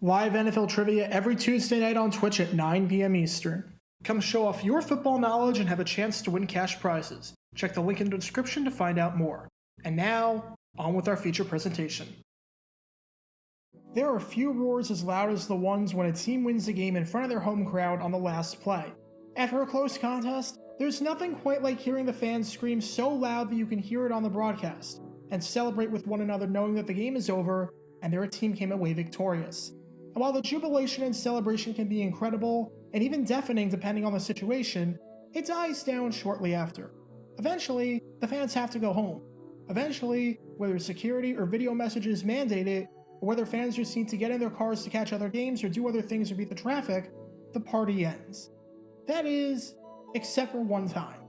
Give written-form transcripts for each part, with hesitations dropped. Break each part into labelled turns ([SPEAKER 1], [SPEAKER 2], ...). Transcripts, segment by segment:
[SPEAKER 1] Live NFL trivia every Tuesday night on Twitch at 9 p.m. Eastern. Come show off your football knowledge and have a chance to win cash prizes. Check the link in the description to find out more. And now, on with our feature presentation. There are few roars as loud as the ones when a team wins a game in front of their home crowd on the last play. After a close contest, there's nothing quite like hearing the fans scream so loud that you can hear it on the broadcast, and celebrate with one another knowing that the game is over and their team came away victorious. And while the jubilation and celebration can be incredible, and even deafening depending on the situation, it dies down shortly after. Eventually, the fans have to go home. Eventually, whether security or video messages mandate it, or whether fans are seen to get in their cars to catch other games or do other things or beat the traffic, the party ends. That is, except for one time.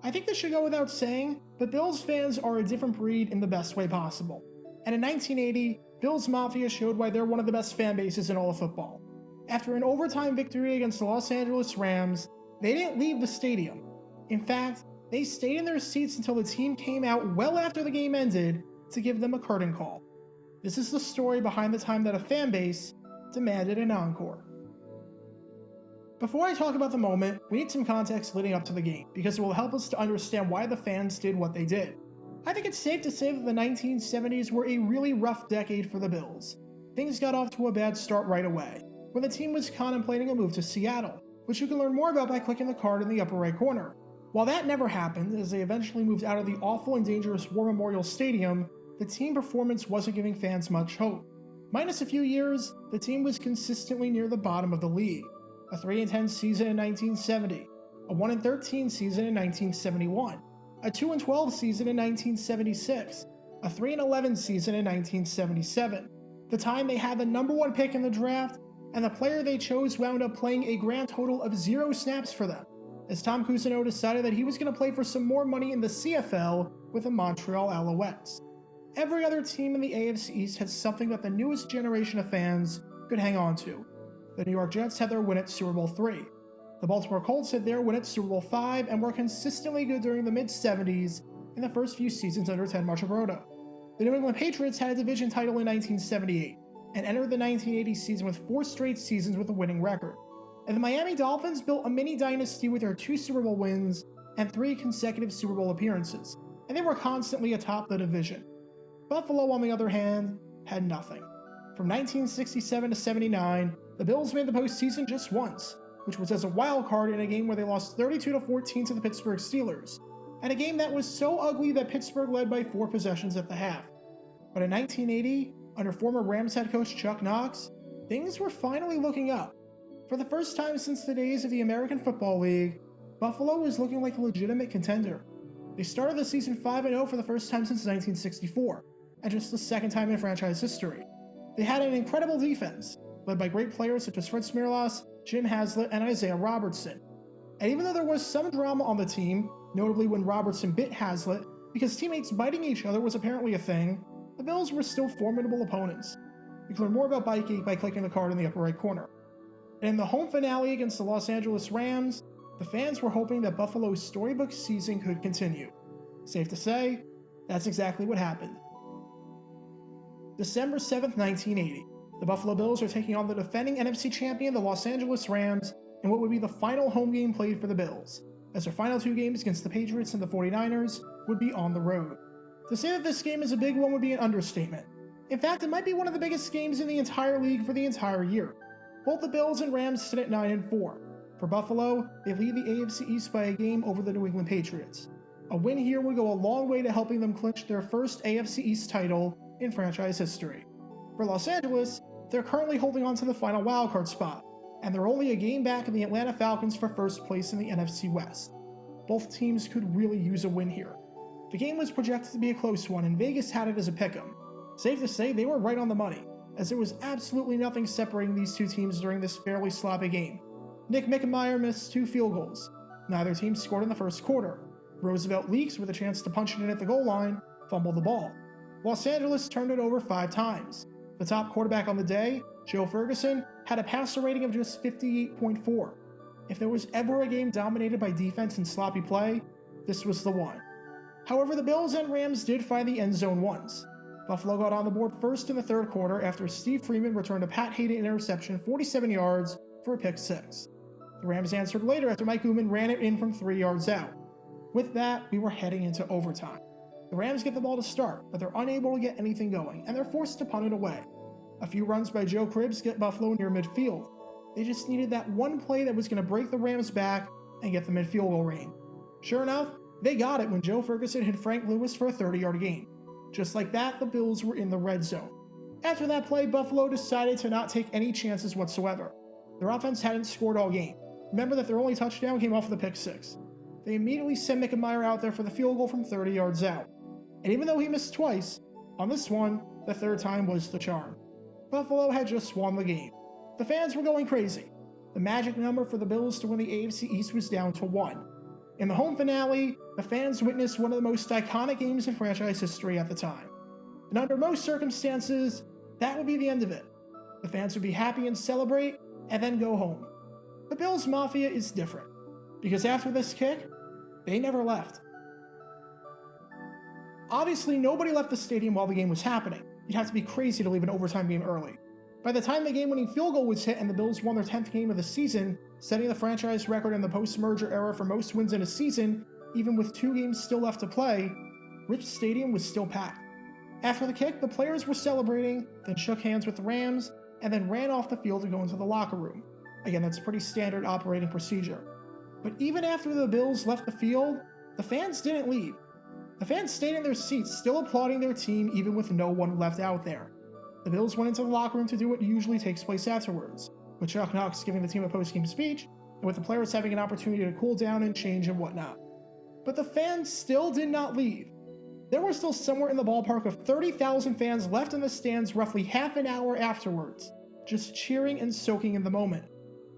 [SPEAKER 1] I think this should go without saying, but Bills fans are a different breed in the best way possible. And in 1980, Bills Mafia showed why they're one of the best fan bases in all of football. After an overtime victory against the Los Angeles Rams, they didn't leave the stadium. In fact, they stayed in their seats until the team came out well after the game ended to give them a curtain call. This is the story behind the time that a fan base demanded an encore. Before I talk about the moment, we need some context leading up to the game, because it will help us to understand why the fans did what they did. I think it's safe to say that the 1970s were a really rough decade for the Bills. Things got off to a bad start right away, when the team was contemplating a move to Seattle, which you can learn more about by clicking the card in the upper right corner. While that never happened, as they eventually moved out of the awful and dangerous War Memorial Stadium, the team performance wasn't giving fans much hope. Minus a few years, the team was consistently near the bottom of the league. A 3-10 season in 1970, a 1-13 season in 1971, a 2-12 season in 1976, a 3-11 season in 1977, the time they had the number one pick in the draft, and the player they chose wound up playing a grand total of 0 snaps for them, as Tom Cousineau decided that he was going to play for some more money in the CFL with the Montreal Alouettes. Every other team in the AFC East had something that the newest generation of fans could hang on to. The New York Jets had their win at Super Bowl III. The Baltimore Colts had their win at Super Bowl V and were consistently good during the mid-70s in the first few seasons under Ted Marchibroda. The New England Patriots had a division title in 1978 and entered the 1980 season with 4 straight seasons with a winning record. And the Miami Dolphins built a mini dynasty with their 2 Super Bowl wins and 3 consecutive Super Bowl appearances, and they were constantly atop the division. Buffalo, on the other hand, had nothing. From 1967 to 79, the Bills made the postseason just once, which was as a wild card in a game where they lost 32-14 to the Pittsburgh Steelers, and a game that was so ugly that Pittsburgh led by 4 possessions at the half. But in 1980, under former Rams head coach Chuck Knox, things were finally looking up. For the first time since the days of the American Football League, Buffalo was looking like a legitimate contender. They started the season 5-0 for the first time since 1964, and just the second time in franchise history. They had an incredible defense, led by great players such as Fred Smirlas, Jim Haslett, and Isaiah Robertson. And even though there was some drama on the team, notably when Robertson bit Haslett, because teammates biting each other was apparently a thing, the Bills were still formidable opponents. You can learn more about Bikey by clicking the card in the upper right corner. And in the home finale against the Los Angeles Rams, the fans were hoping that Buffalo's storybook season could continue. Safe to say, that's exactly what happened. December 7th, 1980. The Buffalo Bills are taking on the defending NFC champion, the Los Angeles Rams, in what would be the final home game played for the Bills, as their final 2 games against the Patriots and the 49ers would be on the road. To say that this game is a big one would be an understatement. In fact, it might be one of the biggest games in the entire league for the entire year. Both the Bills and Rams sit at 9-4. For Buffalo, they lead the AFC East by a game over the New England Patriots. A win here would go a long way to helping them clinch their first AFC East title in franchise history. For Los Angeles, they're currently holding on to the final wildcard spot, and they're only a game back of the Atlanta Falcons for first place in the NFC West. Both teams could really use a win here. The game was projected to be a close one, and Vegas had it as a pick'em. Safe to say, they were right on the money, as there was absolutely nothing separating these 2 teams during this fairly sloppy game. Nick Mickenmeyer missed 2 field goals. Neither team scored in the first quarter. Roosevelt Leaks, with a chance to punch it in at the goal line, fumbled the ball. Los Angeles turned it over 5 times. The top quarterback on the day, Joe Ferguson, had a passer rating of just 58.4. If there was ever a game dominated by defense and sloppy play, this was the one. However, the Bills and Rams did find the end zone once. Buffalo got on the board first in the third quarter after Steve Freeman returned a Pat Hayden interception 47 yards for a pick six. The Rams answered later after Mike Uman ran it in from 3 yards out. With that, we were heading into overtime. The Rams get the ball to start, but they're unable to get anything going, and they're forced to punt it away. A few runs by Joe Cribbs get Buffalo near midfield. They just needed that one play that was going to break the Rams back and get them in field goal range. Sure enough, they got it when Joe Ferguson hit Frank Lewis for a 30-yard gain. Just like that, the Bills were in the red zone. After that play, Buffalo decided to not take any chances whatsoever. Their offense hadn't scored all game. Remember that their only touchdown came off of the pick six. They immediately sent Mickemeyer out there for the field goal from 30 yards out. And even though he missed twice, on this one, the third time was the charm. Buffalo had just won the game. The fans were going crazy. The magic number for the Bills to win the AFC East was down to 1. In the home finale, the fans witnessed one of the most iconic games in franchise history at the time. And under most circumstances, that would be the end of it. The fans would be happy and celebrate, and then go home. The Bills Mafia is different, because after this kick, they never left. Obviously, nobody left the stadium while the game was happening. You'd have to be crazy to leave an overtime game early. By the time the game-winning field goal was hit and the Bills won their 10th game of the season, setting the franchise record in the post-merger era for most wins in a season, even with 2 games still left to play, Rich Stadium was still packed. After the kick, the players were celebrating, then shook hands with the Rams, and then ran off the field to go into the locker room. Again, that's pretty standard operating procedure. But even after the Bills left the field, the fans didn't leave. The fans stayed in their seats, still applauding their team even with no one left out there. The Bills went into the locker room to do what usually takes place afterwards, with Chuck Knox giving the team a post-game speech, and with the players having an opportunity to cool down and change and whatnot. But the fans still did not leave. There were still somewhere in the ballpark of 30,000 fans left in the stands roughly half an hour afterwards, just cheering and soaking in the moment.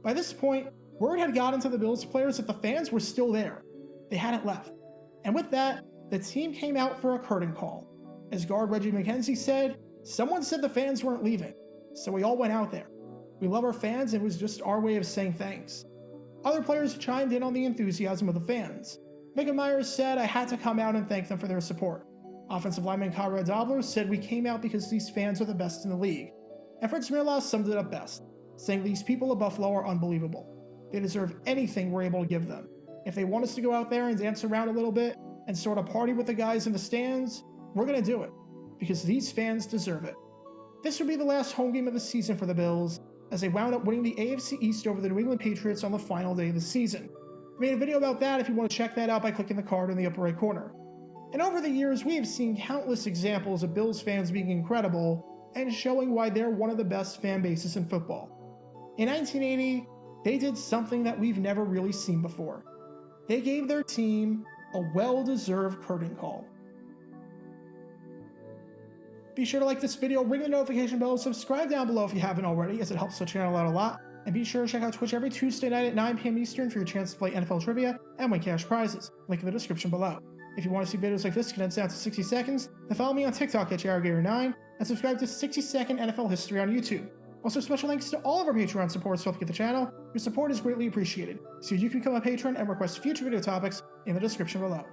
[SPEAKER 1] By this point, word had gotten to the Bills players that the fans were still there. They hadn't left. And with that, the team came out for a curtain call. As guard Reggie McKenzie said, "Someone said the fans weren't leaving, so we all went out there. We love our fans, and it was just our way of saying thanks." Other players chimed in on the enthusiasm of the fans. Mickemeyer said, "I had to come out and thank them for their support." Offensive lineman Conrad Dobler said, "We came out because these fans are the best in the league." And Fritz Mirlas summed it up best, saying, "These people of Buffalo are unbelievable. They deserve anything we're able to give them. If they want us to go out there and dance around a little bit and sort of party with the guys in the stands, we're going to do it, because these fans deserve it." This would be the last home game of the season for the Bills, as they wound up winning the AFC East over the New England Patriots on the final day of the season. I made a video about that if you want to check that out by clicking the card in the upper right corner. And over the years, we have seen countless examples of Bills fans being incredible and showing why they're one of the best fan bases in football. In 1980, they did something that we've never really seen before. They gave their team a well-deserved curtain call. Be sure to like this video, ring the notification bell, and subscribe down below if you haven't already, as it helps the channel out a lot. And be sure to check out Twitch every Tuesday night at 9 p.m. Eastern for your chance to play NFL trivia and win cash prizes. Link in the description below. If you want to see videos like this condensed down to 60 seconds, then follow me on TikTok at JarGator9 and subscribe to 60-second NFL History on YouTube. Also, special thanks to all of our Patreon supporters to help get the channel. Your support is greatly appreciated. So you can become a patron and request future video topics in the description below.